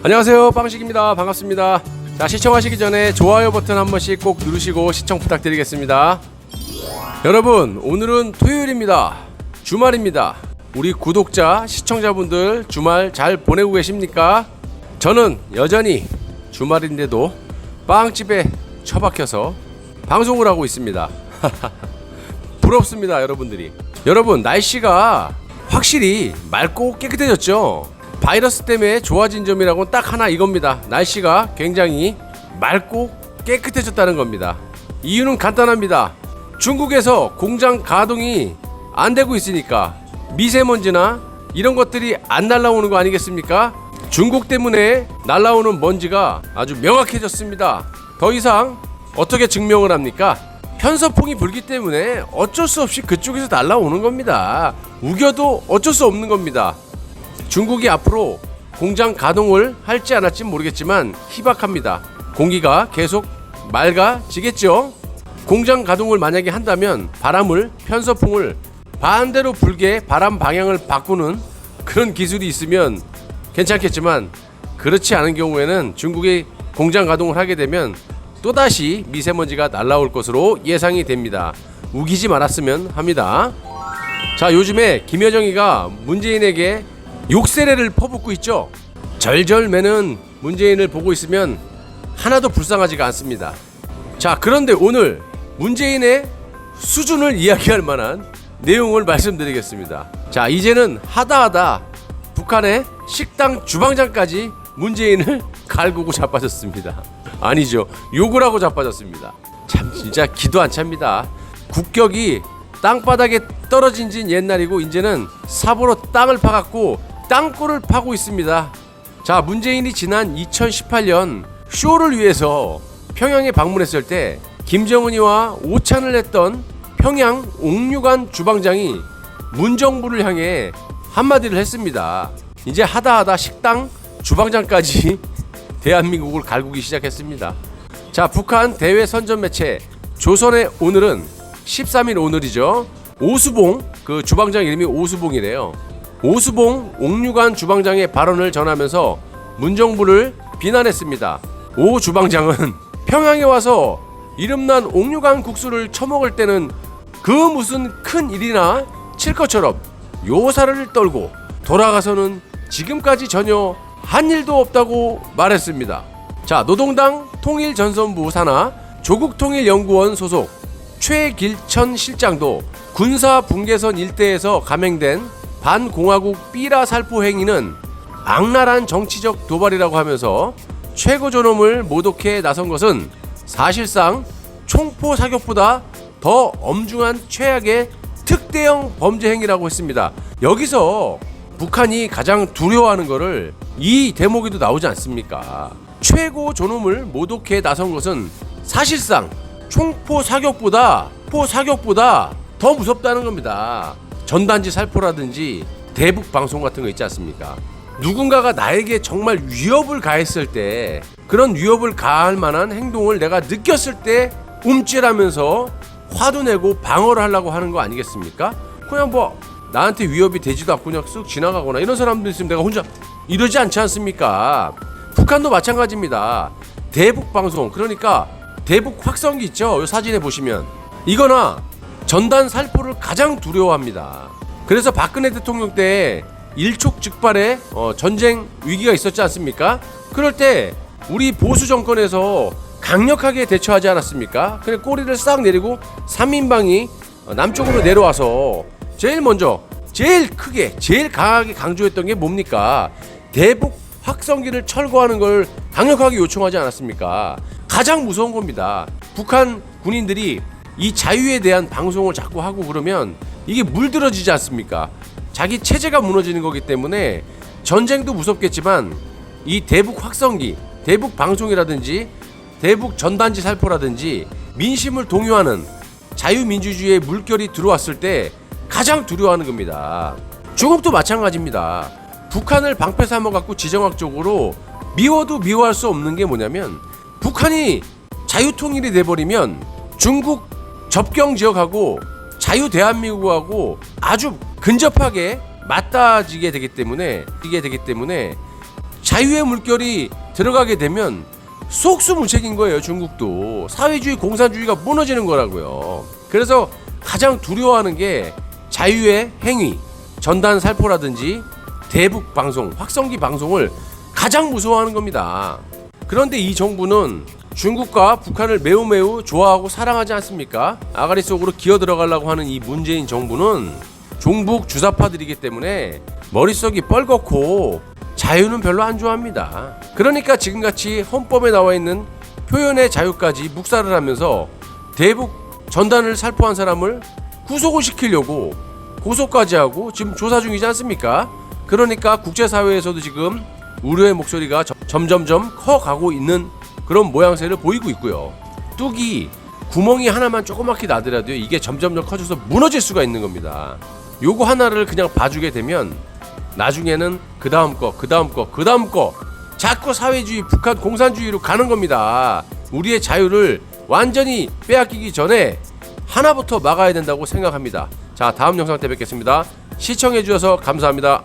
안녕하세요, 빵식입니다. 반갑습니다. 자, 시청하시기 전에 좋아요 버튼 한 번씩 꼭 누르시고 시청 부탁드리겠습니다. 여러분, 오늘은 토요일입니다. 주말입니다. 우리 구독자, 시청자분들 주말 잘 보내고 계십니까? 저는 여전히 주말인데도 빵집에 처박혀서 방송을 하고 있습니다. 부럽습니다, 여러분들이. 여러분, 날씨가 확실히 맑고 깨끗해졌죠? 바이러스 때문에 좋아진 점이라고는 딱 하나 이겁니다. 날씨가 굉장히 맑고 깨끗해졌다는 겁니다. 이유는 간단합니다. 중국에서 공장 가동이 안 되고 있으니까 미세먼지나 이런 것들이 안 날라오는 거 아니겠습니까? 중국 때문에 날라오는 먼지가 아주 명확해졌습니다. 더 이상 어떻게 증명을 합니까? 편서풍이 불기 때문에 어쩔 수 없이 그쪽에서 날라오는 겁니다. 우겨도 어쩔 수 없는 겁니다. 중국이 앞으로 공장 가동을 할지 안 할지 모르겠지만 희박합니다. 공기가 계속 맑아지겠죠? 공장 가동을 만약에 한다면 바람을, 편서풍을 반대로 불게 바람 방향을 바꾸는 그런 기술이 있으면 괜찮겠지만, 그렇지 않은 경우에는 중국이 공장 가동을 하게 되면 또다시 미세먼지가 날라올 것으로 예상이 됩니다. 우기지 말았으면 합니다. 자, 요즘에 김여정이가 문재인에게 욕세례를 퍼붓고 있죠. 절절매는 문재인을 보고 있으면 하나도 불쌍하지가 않습니다. 자, 그런데 오늘 문재인의 수준을 이야기할 만한 내용을 말씀드리겠습니다. 자, 이제는 하다하다 북한의 식당 주방장까지 문재인을 갈구고 자빠졌습니다. 아니죠, 욕을 하고 자빠졌습니다. 참, 진짜 기도 안 찹니다. 국격이 땅바닥에 떨어진 지 옛날이고 이제는 삽으로 땅을 파갖고 땅굴을 파고 있습니다. 자, 문재인이 지난 2018년 쇼를 위해서 평양에 방문했을 때 김정은이와 오찬을 했던 평양 옥류관 주방장이 문정부를 향해 한마디를 했습니다. 이제 하다하다 식당 주방장까지 대한민국을 갈구기 시작했습니다. 자, 북한 대외 선전 매체 조선의 오늘은 13일 오늘이죠. 오수봉, 그 주방장 이름이 오수봉이래요. 오수봉 옥류관 주방장의 발언을 전하면서 문정부를 비난했습니다. 오 주방장은 평양에 와서 이름난 옥류관 국수를 처먹을 때는 그 무슨 큰 일이나 칠 것처럼 요사를 떨고 돌아가서는 지금까지 전혀 한 일도 없다고 말했습니다. 자, 노동당 통일전선부 산하 조국통일연구원 소속 최길천 실장도 군사 분계선 일대에서 감행된 반공화국 삐라 살포 행위는 악랄한 정치적 도발이라고 하면서 최고 존엄을 모독해 나선 것은 사실상 총포 사격보다 더 엄중한 최악의 특대형 범죄 행위라고 했습니다. 여기서 북한이 가장 두려워하는 것을 이 대목에도 나오지 않습니까? 최고 존엄을 모독해 나선 것은 사실상 총포 사격보다 더 무섭다는 겁니다. 전단지 살포라든지 대북 방송 같은 거 있지 않습니까? 누군가가 나에게 정말 위협을 가했을 때, 그런 위협을 가할 만한 행동을 내가 느꼈을 때 움찔하면서 화도 내고 방어를 하려고 하는 거 아니겠습니까? 그냥 뭐 나한테 위협이 되지도 않고 그냥 쓱 지나가거나 이런 사람들 있으면 내가 혼자 이러지 않지 않습니까? 북한도 마찬가지입니다. 대북 방송, 그러니까 대북 확성기 있죠? 이 사진에 보시면 이거나 전단 살포를 가장 두려워합니다. 그래서 박근혜 대통령 때 일촉즉발의 전쟁 위기가 있었지 않습니까? 그럴 때 우리 보수 정권에서 강력하게 대처하지 않았습니까? 그냥 꼬리를 싹 내리고 3인방이 남쪽으로 내려와서 제일 먼저, 제일 크게, 제일 강하게 강조했던 게 뭡니까? 대북 확성기를 철거하는 걸 강력하게 요청하지 않았습니까? 가장 무서운 겁니다. 북한 군인들이 이 자유에 대한 방송을 자꾸 하고 그러면 이게 물들어지지 않습니까? 자기 체제가 무너지는 거기 때문에 전쟁도 무섭겠지만 이 대북 확성기, 대북 방송이라든지 대북 전단지 살포라든지 민심을 동요하는 자유민주주의의 물결이 들어왔을 때 가장 두려워하는 겁니다. 중국도 마찬가지입니다. 북한을 방패 삼아 갖고 지정학적으로 미워도 미워할 수 없는 게 뭐냐면, 북한이 자유통일이 돼버리면 중국 접경 지역하고 자유 대한민국하고 아주 근접하게 맞닿아지게 되기 때문에 자유의 물결이 들어가게 되면 속수무책인 거예요. 중국도 사회주의 공산주의가 무너지는 거라고요. 그래서 가장 두려워하는 게 자유의 행위, 전단 살포라든지 대북 방송, 확성기 방송을 가장 무서워하는 겁니다. 그런데 이 정부는 중국과 북한을 매우 좋아하고 사랑하지 않습니까? 아가리 속으로 기어 들어가려고 하는 이 문재인 정부는 종북 주사파들이기 때문에 머릿속이 뻘겋고 자유는 별로 안 좋아합니다. 그러니까 지금같이 헌법에 나와 있는 표현의 자유까지 묵살을 하면서 대북 전단을 살포한 사람을 구속을 시키려고 고소까지 하고 지금 조사 중이지 않습니까? 그러니까 국제사회에서도 지금 우려의 목소리가 점점점 커가고 있는 그런 모양새를 보이고 있고요. 뚝이 구멍이 하나만 조그맣게 나더라도 이게 점점점 커져서 무너질 수가 있는 겁니다. 요거 하나를 그냥 봐주게 되면 나중에는 그 다음 거 자꾸 사회주의 북한 공산주의로 가는 겁니다. 우리의 자유를 완전히 빼앗기기 전에 하나부터 막아야 된다고 생각합니다. 자, 다음 영상 때 뵙겠습니다. 시청해 주셔서 감사합니다.